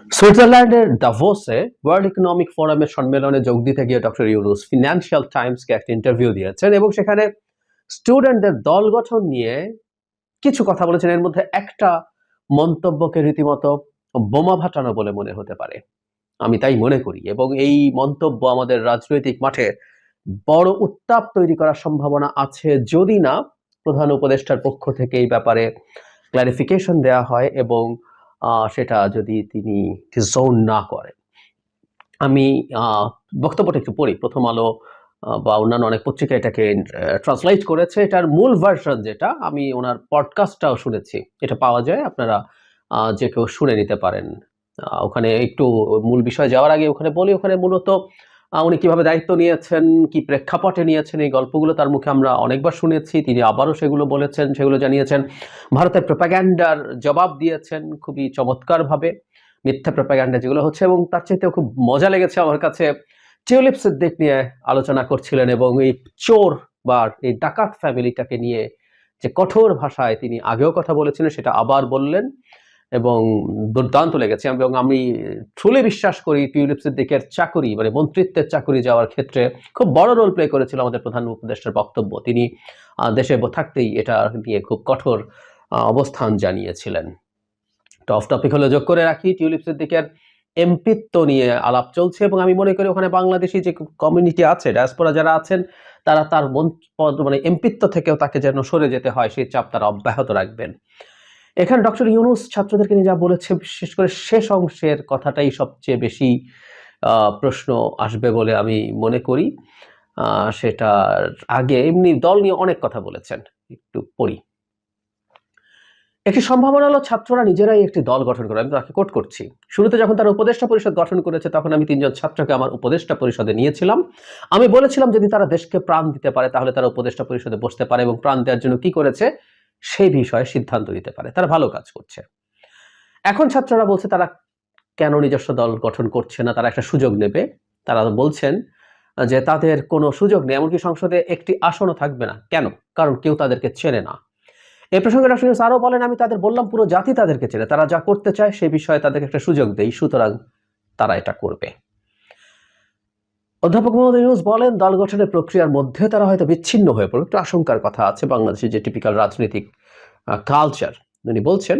সুইজারল্যান্ডের দাভোসে world economic ফোরামের সম্মেলনে যোগ দিতে গিয়ে ডক্টর ইউনুস ফিনান্সিয়াল টাইমসকে একটা ইন্টারভিউ দিয়েছেন এবং সেখানে স্টুডেন্টদের দল গঠন নিয়ে কিছু কথা বলেছেন। এর মধ্যে একটা মন্তব্যকে রীতিমতো বোমা ফাটানো বলে মনে হতে পারে, আমি তাই মনে করি, এবং এই মন্তব্য আমাদের রাজনৈতিক মাঠে বড় উত্তাপ তৈরি করার সম্ভাবনা আছে যদি না প্রধান উপদেষ্টার পক্ষ থেকে এই ব্যাপারে ক্লারিফিকেশন দেওয়া হয় এবং সেটা যদি তিনি জোন না করেন। আমি বক্তব্যটা একটু পড়ি। প্রথম আলো বা অন্যান্য অনেক পত্রিকা এটাকে ট্রান্সলেট করেছে। এটার মূল ভার্সন যেটা, আমি ওনার পডকাস্টটাও শুনেছি, এটা পাওয়া যায়, আপনারা যে কেউ শুনে নিতে পারেন। ওখানে একটু মূল বিষয় যাওয়ার আগে ওখানে বলি, ওখানে মূলত উনি কিভাবে দায়িত্ব নিয়েছেন, কি প্রেক্ষাপটে নিয়েছেন, এই গল্পগুলো তার মুখে আমরা অনেকবার শুনেছি। তিনি আবারও সেগুলো বলেছেন, সেগুলো জানিয়েছেন। ভারতের প্রোপাগ্যান্ডার জবাব দিয়েছেন খুবই চমৎকারভাবে, মিথ্যা প্রোপাগ্যান্ডা যেগুলো হচ্ছে। এবং তার চাইতেও খুব মজা লেগেছে আমার কাছে, টিউলিপ সিদ্দিক নিয়ে আলোচনা করছিলেন এবং এই চোর বা এই ডাকাত ফ্যামিলিটাকে নিয়ে যে কঠোর ভাষায় তিনি আগেও কথা বলেছিলেন সেটা আবার বললেন এবং দুর্দান্ত লেগেছে। এবং আমি ট্রুলি বিশ্বাস করি টিউলিপ সিদ্দিকের চাকুরি, মানে মন্ত্রিত্বের চাকুরি যাওয়ার ক্ষেত্রে খুব বড় রোল প্লে করেছিল আমাদের প্রধান উপদেষ্টার বক্তব্য। তিনি দেশে থাকতেই এটা নিয়ে খুব কঠোর অবস্থান জানিয়েছিলেন। অফ টপিক হলে যোগ করে রাখি, টিউলিপ সিদ্দিকের এমপিত্ব নিয়ে আলাপ চলছে এবং আমি মনে করি ওখানে বাংলাদেশি যে কমিউনিটি আছে, ডায়াসপোরা যারা আছেন, তারা তার মানে এমপিত্ব থেকেও তাকে যেন সরে যেতে হয় সেই চাপ তারা অব্যাহত রাখবেন। এখানে ডক্টর ইউনুস ছাত্রদেরকে নিয়ে যা বলেছে, বিশেষ করে শেষ অংশের কথাটাই সবচেয়ে বেশি প্রশ্ন আসবে বলে আমি মনে করি। সেটার আগে এমনি দল নিয়ে অনেক কথা বলেছেন, একটু পড়ি। একটি সম্ভাবনা হলো ছাত্ররা নিজেরাই একটি দল গঠন করে। আমি তাকে কোট করছি। শুরুতে যখন তারা উপদেষ্টা পরিষদ গঠন করেছে তখন আমি 3 জন ছাত্রকে আমার উপদেষ্টা পরিষদে নিয়েছিলাম। আমি বলেছিলাম যদি তারা দেশকে প্রাণ দিতে পারে তাহলে তারা উপদেষ্টা পরিষদে বসতে পারে এবং প্রাণ দেওয়ার জন্য কি করেছে সেই বিষয়ে সিদ্ধান্ত নিতে পারে। তারা ভালো কাজ করছে। এখন ছাত্ররা বলছে তারা কেন নিজস্ব দল গঠন করছে না, তারা একটা সুযোগ নেবে। তারা বলছেন যে তাদের কোনো সুযোগ নেই, এমনকি সংসদে একটি আসনও থাকবে না। কেন? কারণ কেউ তাদেরকে চেনে না। এই প্রসঙ্গে ডক্টর ইউনূস আরও বলেন, আমি তাদের বললাম পুরো জাতি তাদেরকে চেনে, তারা যা করতে চায় সে বিষয়ে তাদেরকে একটা সুযোগ দেই, সুতরাং তারা এটা করবে। অধ্যাপক মোহাম্মদ ইউনূস বলেন দল গঠনের প্রক্রিয়ার মধ্যে তারা হয়তো বিচ্ছিন্ন হয়ে পড়বে, একটু আশঙ্কার কথা আছে বাংলাদেশের যে টিপিক্যাল রাজনৈতিক কালচার। উনি বলছেন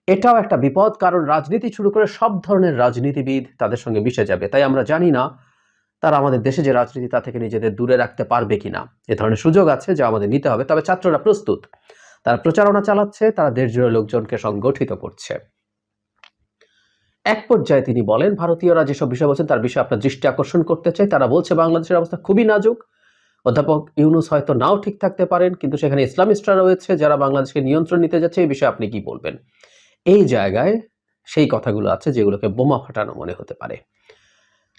এটাও একটা বিপদ, কারণ রাজনীতি শুরু করে সব ধরনের রাজনীতিবিদ তাদের সঙ্গে মিশে যাবে। তাই আমরা জানি না তারা আমাদের দেশে যে রাজনীতি তা থেকে নিজেদের দূরে রাখতে পারবে কিনা। এ ধরনের সুযোগ আছে যা আমাদের নিতে হবে। তবে ছাত্ররা প্রস্তুত, তারা প্রচারণা চালাচ্ছে, তারা দেশ জুড়ে লোকজনকে সংগঠিত করছে। এক পর্যায়ে তিনি বলেন ভারতীয়রা যেসব বিষয় বলছেন তার বিষয়ে আপনার দৃষ্টি আকর্ষণ করতে চাই। তারা বলছে বাংলাদেশের অবস্থা খুবই নাজুক। অধ্যাপক ইউনূস হয়তো নাও ঠিক থাকতে পারেন, কিন্তু সেখানে ইসলামিস্টরা রয়েছে যারা বাংলাদেশকে নিয়ন্ত্রণ নিতে যাচ্ছে। এই বিষয়ে আপনি কি বলবেন? এই জায়গায় সেই কথাগুলো আছে যেগুলোকে বোমা ফাটানো মনে হতে পারে।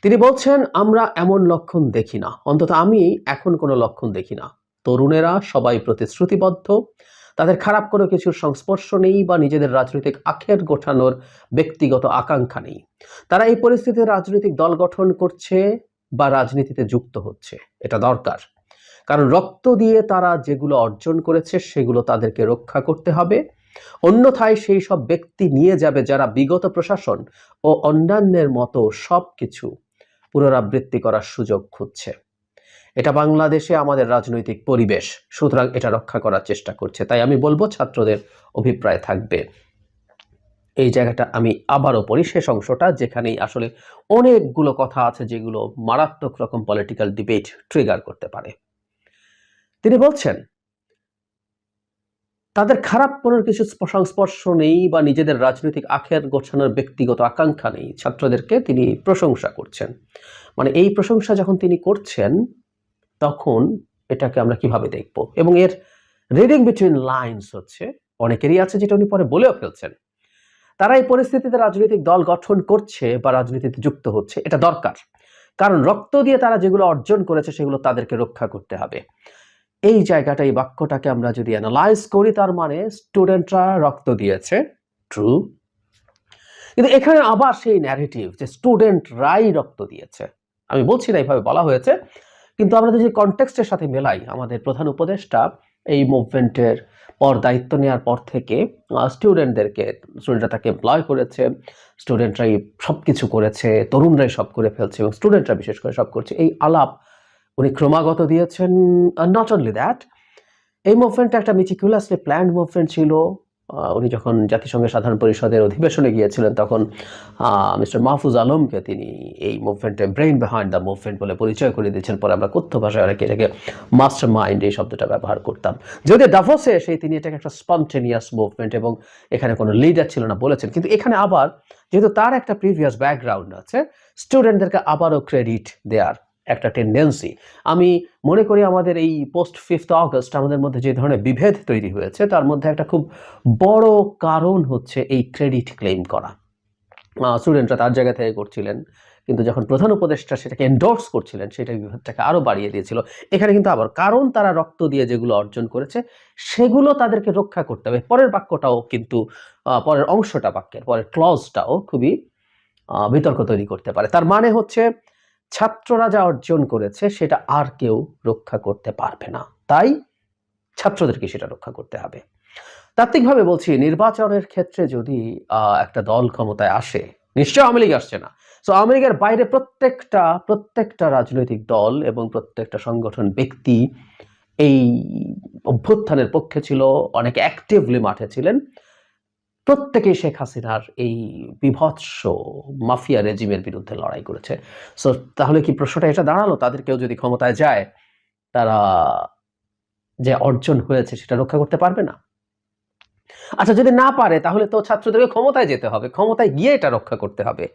তিনি বলছেন আমরা এমন লক্ষণ দেখি না, অন্তত আমি এখন কোনো লক্ষণ দেখি না। তরুণেরা সবাই প্রতিশ্রুতিবদ্ধ, তাদের খারাপ কোনো কিছুর সংস্পর্শ নেই বা নিজেদের রাজনৈতিক আখের গোছানোর ব্যক্তিগত আকাঙ্ক্ষা নেই। তারা এই পরিস্থিতিতে রাজনৈতিক দল গঠন করছে বা রাজনীতিতে যুক্ত হচ্ছে, এটা দরকার। কারণ রক্ত দিয়ে তারা যেগুলো অর্জন করেছে সেগুলো তাদেরকে রক্ষা করতে হবে। অন্যথায় সেই সব ব্যক্তি নিয়ে যাবে যারা বিগত প্রশাসন ও অন্যান্যের মতো সবকিছু পুনরাবৃত্তি করার সুযোগ খুঁজছে। এটা বাংলাদেশে আমাদের রাজনৈতিক পরিবেশ, সুতরাং এটা রক্ষা করার চেষ্টা করছে। তাই আমি বলবো ছাত্রদের অভিপ্রায় থাকবে। এই জায়গাটা আমি আবারও পড়ি, শেষ অংশটা, যেখানেই আসলে অনেকগুলো কথা আছে যেগুলো মারাত্মক রকম পলিটিক্যাল ডিবেট ট্রিগার করতে পারে। তিনি বলছেন তাদের খারাপ কোনো কিছু সংস্পর্শ নেই বা নিজেদের রাজনৈতিক আখের গোছানোর ব্যক্তিগত আকাঙ্ক্ষা নেই। ছাত্রদেরকে তিনি প্রশংসা করছেন। মানে এই প্রশংসা যখন তিনি করছেন তখন এটাকে আমরা কিভাবে দেখব? এবং এর রিডিং বিটুইন লাইনস হচ্ছে অনেকেরই আছে যেটা উনি পরে বলেও ফেলছেন। তারা এই পরিস্থিতিতে রাজনৈতিক দল গঠন করছে বা রাজনীতিতে যুক্ত হচ্ছে, এটা দরকার। কারণ রক্ত দিয়ে তারা যেগুলো অর্জন করেছে সেগুলো তাদেরকে রক্ষা করতে হবে। এই জায়গাটা, এই বাক্যটাকে আমরা যদি অ্যানালাইজ করি, তার মানে স্টুডেন্টরা রক্ত দিয়েছে, ট্রু। কিন্তু এখানে আবার সেই ন্যারেটিভ যে স্টুডেন্টরাই রক্ত দিয়েছে, আমি বলছি না এইভাবে বলা হয়েছে, কিন্তু আমরা যে কনটেক্সটের সাথে মেলাই, আমাদের প্রধান উপদেষ্টা এই মুভমেন্টের পর দায়িত্ব নেওয়ার পর থেকে স্টুডেন্টরা তাকে এমপ্লয় করেছে, স্টুডেন্টরাই সব কিছু করেছে, তরুণরাই সব করে ফেলছে এবং স্টুডেন্টরা বিশেষ করে সব করছে, এই আলাপ উনি ক্রমাগত দিয়েছেন। নট অনলি দ্যাট, এই মুভমেন্টটা একটা মিটিকুলাসলি প্ল্যান্ড মুভমেন্ট ছিল। উনি যখন জাতিসংঘের সাধারণ পরিষদের অধিবেশনে গিয়েছিলেন তখন মিস্টার মাহফুজ আলমকে তিনি এই মুভমেন্টে ব্রেইন বিহাইন্ড দ্য মুভমেন্ট বলে পরিচয় করে দিয়েছেন। পরে আমরা কথ্য ভাষায় অনেকে এটাকে মাস্টার মাইন্ড এই শব্দটা ব্যবহার করতাম। যদি ডাভোসে এসে তিনি এটাকে একটা স্পন্টেনিয়াস মুভমেন্ট এবং এখানে কোনো লিডার ছিল না বলেছেন, কিন্তু এখানে আবার যেহেতু তার একটা প্রিভিয়াস ব্যাকগ্রাউন্ড আছে, স্টুডেন্টদেরকে আবারও ক্রেডিট দেওয়ার একটা টেন্ডেন্সি আমি মনে করি আমাদের এই পোস্ট 5th অগস্ট আমাদের মধ্যে যে ধরনের বিভেদ তৈরি হয়েছে তার মধ্যে একটা খুব বড় কারণ হচ্ছে এই ক্রেডিট ক্লেম করা। স্টুডেন্টরা তার জায়গা থেকে করছিলেন, কিন্তু যখন প্রধান উপদেষ্টা সেটাকে এন্ডোর্স করছিলেন সেটা বিভেদটাকে আরো বাড়িয়ে দিয়েছিল। এখানে কিন্তু আবার কারণ তারা রক্ত দিয়ে যেগুলো অর্জন করেছে সেগুলো তাদেরকে রক্ষা করতে হবে। পরের বাক্যটাও কিন্তু পরের অংশটা বাক্যের পরের ক্লজটাও খুবই বিতর্ক তৈরি করতে পারে। তার মানে হচ্ছে ছাত্ররা যা অর্জন করেছে সেটা আর কেউ রক্ষা করতে পারবে না, তাই ছাত্রদেরকে সেটা রক্ষা করতে হবে। তাত্ত্বিকভাবে বলছি, নির্বাচনের ক্ষেত্রে যদি একটা দল ক্ষমতায় আসে, নিশ্চয় আওয়ামী লীগ আসছে না, সো আওয়ামী লীগের বাইরে প্রত্যেকটা রাজনৈতিক দল এবং প্রত্যেকটা সংগঠন ব্যক্তি এই অভ্যুত্থানের পক্ষে ছিল, অনেক অ্যাক্টিভলি মাঠে ছিলেন, প্রত্যেকেই শেখ হাসিনার এই বিভৎস মাফিয়া রেজিমের বিরুদ্ধে লড়াই করেছে। সো তাহলে কি প্রশ্নটা এটা দাঁড়ালো, তাদের কেউ যদি ক্ষমতায় যায় তারা যে অর্জন হয়েছে সেটা রক্ষা করতে পারবে না? আচ্ছা, যদি না পারে তাহলে তো ছাত্রদেরকে ক্ষমতায় যেতে হবে, ক্ষমতায় গিয়ে এটা রক্ষা করতে হবে।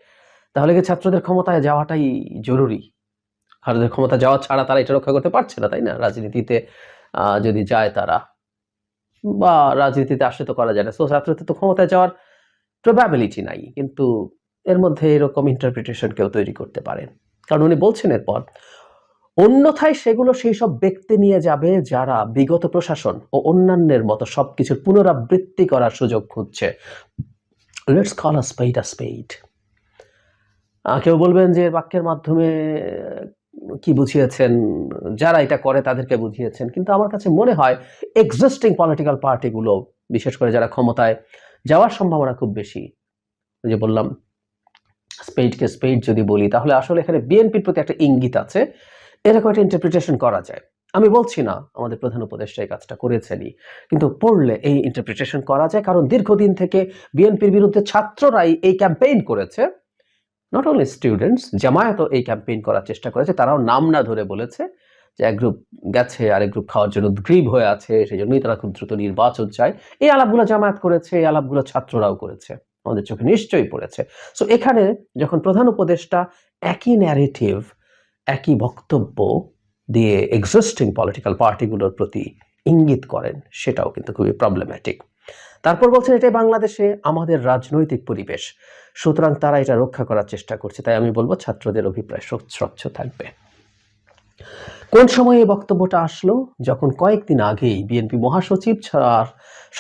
তাহলে কি ছাত্রদের ক্ষমতায় যাওয়াটাই জরুরি? ছাত্রদের ক্ষমতা যাওয়া ছাড়া তারা এটা রক্ষা করতে পারছে না, তাই না? রাজনীতিতে যদি যায় তারা, বা রাজনীতিতে আসলে তো করা যায় না, সো ছাত্রদের তো ক্ষমতায় যাওয়ার প্রবাবিলিটি নাই, কিন্তু এর মধ্যে এরকম ইন্টারপ্রিটেশন কেউ তৈরি করতে পারেন। কারণ উনি বলছেন এরপর, অন্যথায় সেগুলো সেই সব ব্যক্তি নিয়ে যাবে যারা বিগত প্রশাসন ও অন্যান্যের মতো সবকিছুর পুনরাবৃত্তি করার সুযোগ খুঁজছে। Let's call a spade a spade. কেউ বলবেন যে বাক্যের মাধ্যমে কি বুঝিয়েছেন, যারা এটা করে তাদেরকে বুঝিয়েছেন, কিন্তু আমার কাছে মনে হয় এক্সিস্টিং পলিটিক্যাল পার্টিগুলো, বিশেষ করে যারা ক্ষমতায় যাওয়ার সম্ভাবনা খুব বেশি, যে বললাম স্পেডকে স্পেড যদি বলি, তাহলে আসলে এখানে বিএনপির প্রতি একটা ইঙ্গিত আছে, এরকম একটা ইন্টারপ্রিটেশন করা যায়। আমি বলছি না আমাদের প্রধান উপদেষ্টা এই কাজটা করেছেনই, কিন্তু পড়লে এই ইন্টারপ্রিটেশন করা যায়, কারণ দীর্ঘদিন থেকে বিএনপির বিরুদ্ধে ছাত্ররাই এই ক্যাম্পেইন করেছে। নট অনলি স্টুডেন্টস, জামায়াতও এই ক্যাম্পেইন করার চেষ্টা করেছে, তারাও নাম না ধরে বলেছে যে এক গ্রুপ গেছে আরেক গ্রুপ খাওয়ার জন্য উদ্গ্রীব হয়ে আছে, সেই জন্যই তারা খুব দ্রুত নির্বাচন চায়। এই আলাপগুলো জামায়াত করেছে, এই আলাপগুলো ছাত্ররাও করেছে, আমাদের চোখে নিশ্চয়ই পড়েছে। সো এখানে যখন প্রধান উপদেষ্টা একই ন্যারেটিভ, একই বক্তব্য দিয়ে এক্সিস্টিং পলিটিক্যাল পার্টিগুলোর প্রতি ইঙ্গিত করেন, সেটাও কিন্তু খুবই প্রবলেম্যাটিক। তারপর বলছেন এটাই বাংলাদেশে আমাদের রাজনৈতিক পরিবেশ, সুতরাং তারা এটা রক্ষা করার চেষ্টা করছে, তাই আমি বলবো ছাত্রদের অভিপ্রায় স্বচ্ছ থাকবে। কোন সময় এই বক্তব্যটা আসলো? যখন কয়েকদিন আগেই বিএনপি মহাসচিব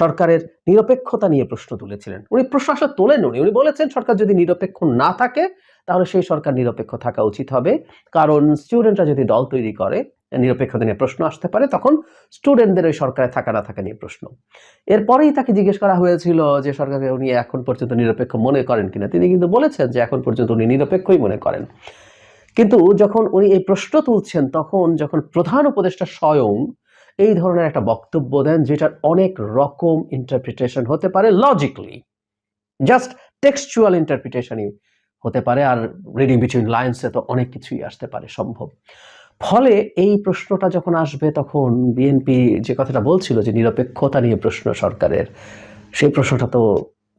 সরকারের নিরপেক্ষতা নিয়ে প্রশ্ন তুলেছিলেন। উনি প্রশ্ন আসলে তোলেন, উনি বলেছেন সরকার যদি নিরপেক্ষ না থাকে তাহলে সেই সরকার নিরপেক্ষ থাকা উচিত হবে, কারণ স্টুডেন্টরা যদি দল তৈরি করে, নিরপেক্ষতা নিয়ে প্রশ্ন আসতে পারে, তখন স্টুডেন্টদের ওই সরকারে থাকা না থাকা নিয়ে প্রশ্ন। এরপরেই তাকে জিজ্ঞেস করা হয়েছিল যে সরকারকে উনি এখন পর্যন্ত নিরপেক্ষ মনে করেন কিনা, তিনি কিন্তু বলেছেন যে এখন পর্যন্ত উনি নিরপেক্ষই মনে করেন। কিন্তু যখন উনি এই প্রশ্ন তুলছেন, তখন যখন প্রধান উপদেষ্টা স্বয়ং এই ধরনের একটা বক্তব্য দেন যেটার অনেক রকম ইন্টারপ্রিটেশন হতে পারে, লজিক্যালি জাস্ট টেক্সচুয়াল ইন্টারপ্রিটেশনই হতে পারে, আর রিডিং বিটুইন লাইন্সে তো অনেক কিছুই আসতে পারে সম্ভব। ফলে এই প্রশ্নটা যখন আসবে তখন বিএনপি যে কথাটা বলছিল যে নিরপেক্ষতা নিয়ে প্রশ্ন সরকারের, সেই প্রশ্নটা তো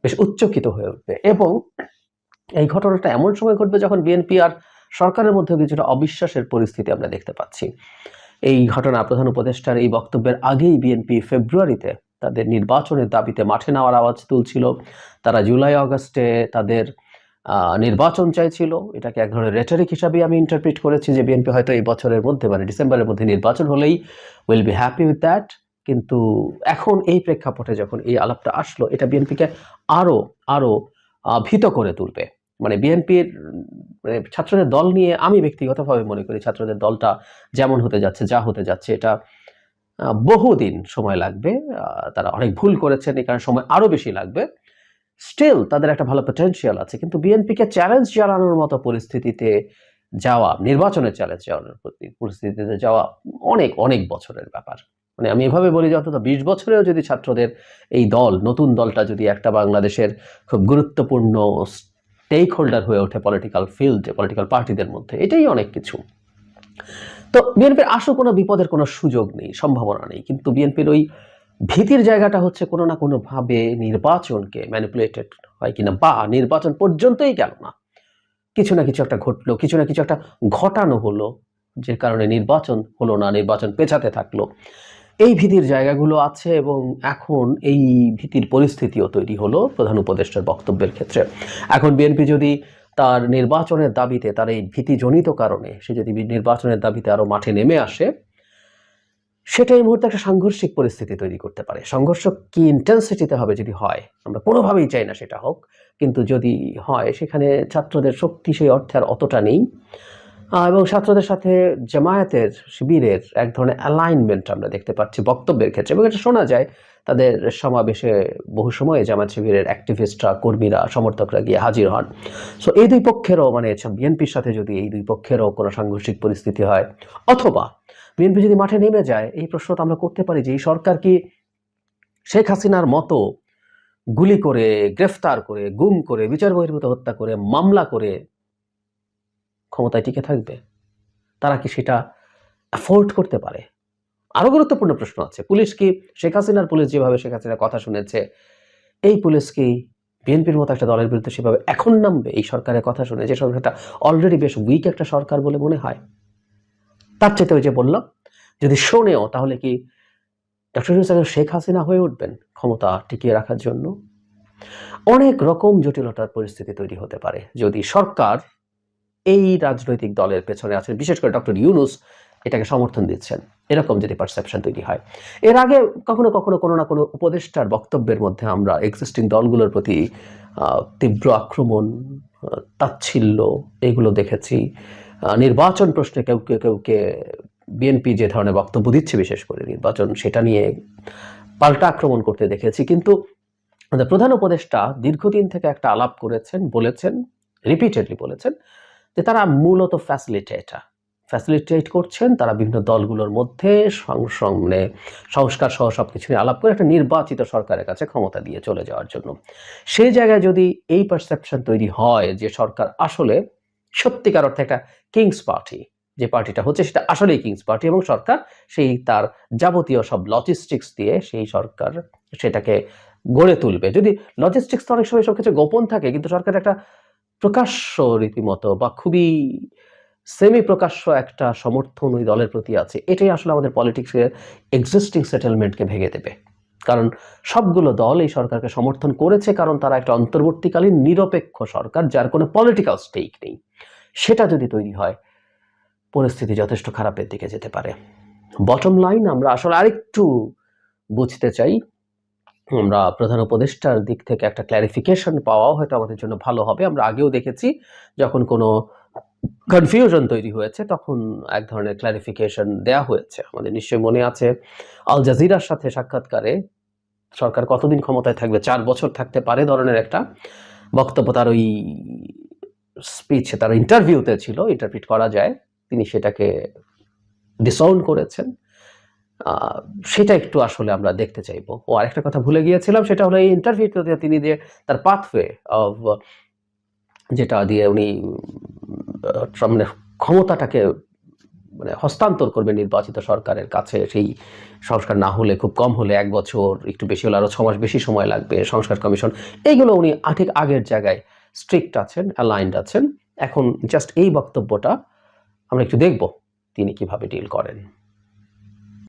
বেশ উচ্চকিত হয়ে উঠবে, এবং এই ঘটনাটা এমন সময় ঘটবে যখন বিএনপি আর সরকারের মধ্যে কিছুটা অবিশ্বাসের পরিস্থিতি আমরা দেখতে পাচ্ছি। এই ঘটনা প্রধান উপদেষ্টার এই বক্তব্যের আগেই বিএনপি ফেব্রুয়ারিতে তাদের নির্বাচনের দাবিতে মাঠে নামার আওয়াজ তুলছিল, তারা জুলাই আগস্টে তাদের নির্বাচন চাইছিল। এটাকে এক ধরনের রেটরিক হিসাবে আমি ইন্টারপ্রিট করেছি যে বিএনপি হয়তো এই বছরের মধ্যে মানে ডিসেম্বরের মধ্যে নির্বাচন হলেই will be happy with that. কিন্তু এখন এই প্রেক্ষাপটে যখন এই আলাপটা আসলো, এটা বিএনপিকে আরো ভীত করে তুলবে। মানে বিএনপির মানে ছাত্রদের দল নিয়ে আমি ব্যক্তিগতভাবে মনে করি ছাত্রদের দলটা যেমন হতে যাচ্ছে, যা হতে যাচ্ছে, এটা বহুদিন সময় লাগবে, তারা অনেক ভুল করেছেন, এই কারণে সময় আরো বেশি লাগবে। স্টিল তাদের একটা ভালো পটেনশিয়াল আছে, কিন্তু বিএনপিকে চ্যালেঞ্জ জানানোর মতো পরিস্থিতিতে যাওয়া, নির্বাচনের চ্যালেঞ্জ জানানোর পরিস্থিতিতে যাওয়া অনেক অনেক বছরের ব্যাপার। মানে আমি এভাবে বলি যে অন্তত 20 বছরেও যদি ছাত্রদের এই দল, নতুন দলটা যদি একটা বাংলাদেশের খুব গুরুত্বপূর্ণ স্টেক হোল্ডার হয়ে ওঠে পলিটিক্যাল ফিল্ডে, পলিটিক্যাল পার্টিদের মধ্যে, এটাই অনেক কিছু। তো বিএনপির আসল কোনো বিপদের কোনো সুযোগ নেই, সম্ভাবনা নেই, কিন্তু বিএনপির ওই ভীতির জায়গাটা হচ্ছে কোনো না কোনোভাবে নির্বাচনকে ম্যানিপুলেটেড হয় কিনা, বা নির্বাচন পর্যন্তই গেল না, কিছু না কিছু একটা ঘটলো, কিছু না কিছু একটা ঘটানো হলো, যে কারণে নির্বাচন হলো না, নির্বাচন পেছাতে থাকলো। এই ভীতির জায়গাগুলো আছে, এবং এখন এই ভীতির পরিস্থিতিও তৈরি হলো প্রধান উপদেষ্টার বক্তব্যের ক্ষেত্রে। এখন বিএনপি যদি তার নির্বাচনের দাবিতে, তার এই ভীতিজনিত কারণে সে যদি নির্বাচনের দাবিতে আরো মাঠে নেমে আসে, সেটা এই মুহূর্তে একটা সাংঘর্ষিক পরিস্থিতি তৈরি করতে পারে। সংঘর্ষ কি ইন্টেন্সিটিতে হবে যদি হয়, আমরা কোনোভাবেই চাই না সেটা হোক, কিন্তু যদি হয় সেখানে ছাত্রদের শক্তি সেই অর্থে আর অতটা নেই, এবং ছাত্রদের সাথে জামায়াতের, শিবিরের এক ধরনের অ্যালাইনমেন্ট আমরা দেখতে পাচ্ছি বক্তব্যের ক্ষেত্রে, এবং এটা শোনা যায় তাদের সমাবেশে বহু সময় জামায়াত শিবিরের অ্যাক্টিভিস্টরা, কর্মীরা, সমর্থকরা গিয়ে হাজির হন। সো এই দুই পক্ষেরও, মানে বিএনপির সাথে যদি এই দুই পক্ষেরও কোনো সাংঘর্ষিক পরিস্থিতি হয়, অথবা বিএনপি যদি মাঠে নেমে যায়, এই প্রশ্নটা আমরা করতে পারি যে এই সরকার কি শেখ হাসিনার মতো গুলি করে, গ্রেফতার করে, গুম করে, বিচার বহির্ভূত হত্যা করে, মামলা করে ক্ষমতায় টিকে থাকবে? তারা কি সেটা অ্যাফোর্ড করতে পারে? আরো গুরুত্বপূর্ণ প্রশ্ন আছে, পুলিশ কি, শেখ হাসিনার পুলিশ যেভাবে শেখ হাসিনার কথা শুনেছে, এই পুলিশ কি বিএনপির মতো একটা দলের বিরুদ্ধে সেভাবে এখন নামবে এই সরকারের কথা শুনে, যে সরকারটা অলরেডি বেশ উইক একটা সরকার বলে মনে হয়? তার চেয়ে ওই যে বললাম, যদি শোনেও, তাহলে কি ডক্টর ইউনূস শেখ হাসিনা হয়ে উঠবেন ক্ষমতা টিকিয়ে রাখার জন্য? অনেক রকম জটিলতার পরিস্থিতি তৈরি হতে পারে যদি সরকার এই রাজনৈতিক দলের পেছনে আছেন, বিশেষ করে ডক্টর ইউনূস এটাকে সমর্থন দিচ্ছেন, এরকম যদি পারসেপশন তৈরি হয়। এর আগে কখনো কখনো কোনো না কোনো উপদেষ্টার বক্তব্যের মধ্যে আমরা এক্সিস্টিং দলগুলোর প্রতি তীব্র আক্রমণ, তাচ্ছিল্য, এগুলো দেখেছি। নির্বাচন প্রশ্নে কেউকে বিএনপি যে ধরনের বক্তব্য দিচ্ছে, বিশেষ করে নির্বাচন, সেটা নিয়ে পাল্টা আক্রমণ করতে দেখেছি। কিন্তু আমাদের প্রধান উপদেষ্টা দীর্ঘদিন থেকে একটা আলাপ করেছেন, বলেছেন, রিপিটেডলি বলেছেন যে তারা মূলত ফ্যাসিলিটেট করছেন, তারা বিভিন্ন দলগুলোর মধ্যে মানে সংস্কার সহ সবকিছু নিয়ে আলাপ করে একটা নির্বাচিত সরকারের কাছে ক্ষমতা দিয়ে চলে যাওয়ার জন্য। সেই জায়গায় যদি এই পারসেপশন তৈরি হয় যে সরকার আসলে সত্যিকার অর্থে একটা কিংস পার্টি, যে পার্টিটা হচ্ছে সেটা আসলেই কিংস পার্টি, এবং সরকার সেই তার যাবতীয় সব লজিস্টিক্স দিয়ে সেই সরকার সেটাকে গড়ে তুলবে। যদি লজিস্টিক্স অনেক সময় সবকিছু গোপন থাকে, কিন্তু সরকার একটা প্রকাশ্য রীতিমতো বা খুবই সেমি প্রকাশ্য একটা সমর্থন ওই দলের প্রতি আছে, এটাই আসলে আমাদের পলিটিক্সের এক্সিস্টিং সেটেলমেন্টকে ভেঙে দেবে। কারণ সবগুলো দল এই সরকারকে সমর্থন করেছে কারণ তারা একটা অন্তর্বর্তীকালীন নিরপেক্ষ সরকার, যার কোনো পলিটিক্যাল স্টেক নেই। সেটা যদি তৈরি হয়, পরিস্থিতি যথেষ্ট খারাপের দিকে যেতে পারে। বটম লাইন, আমরা আসলে আরেকটু বুঝতে চাই, আমরা প্রধান উপদেষ্টার দিক থেকে একটা ক্ল্যারিফিকেশন পাওয়াও হয়তো আমাদের জন্য ভালো হবে। আমরা আগেও দেখেছি যখন কোনো কনফিউশন তৈরি হয়েছে, তখন এক ধরনের ক্ল্যারিফিকেশন দেয়া হয়েছে। আমাদের নিশ্চয়ই মনে আছে আল জাজিরার সাথে সাক্ষাৎকারে সরকার কতদিন ক্ষমতায় থাকবে, 4 বছর থাকতে পারে ধরনের একটা বক্তব্য তার ওই স্পিচ, তার ইন্টারভিউতে ছিল, ইন্টারপ্রিট করা যায়। তিনি সেটাকে ডিসাউন্ড করেছেন। সেটা একটু আসলে আমরা দেখতে চাইবো। আরেকটা কথা ভুলে গিয়েছিলাম, সেটা হলো এই ইন্টারভিউতে তিনি যে তার পাথওয়ে অফ, যেটা দিয়ে উনি মানে ক্ষমতাটাকে মানে হস্তান্তর করবে নির্বাচিত সরকারের কাছে, সেই সংস্কার না হলে, খুব কম হলে 1 বছর, একটু বেশি হলে আরো 6 মাস বেশি সময় লাগবে, সংস্কার কমিশন, এইগুলো উনি ঠিক আগের জায়গায় স্ট্রিক্ট আছেন, অ্যালাইন্ড আছেন। এখন জাস্ট এই বক্তব্যটা আমরা একটু দেখব তিনি কিভাবে ডিল করেন।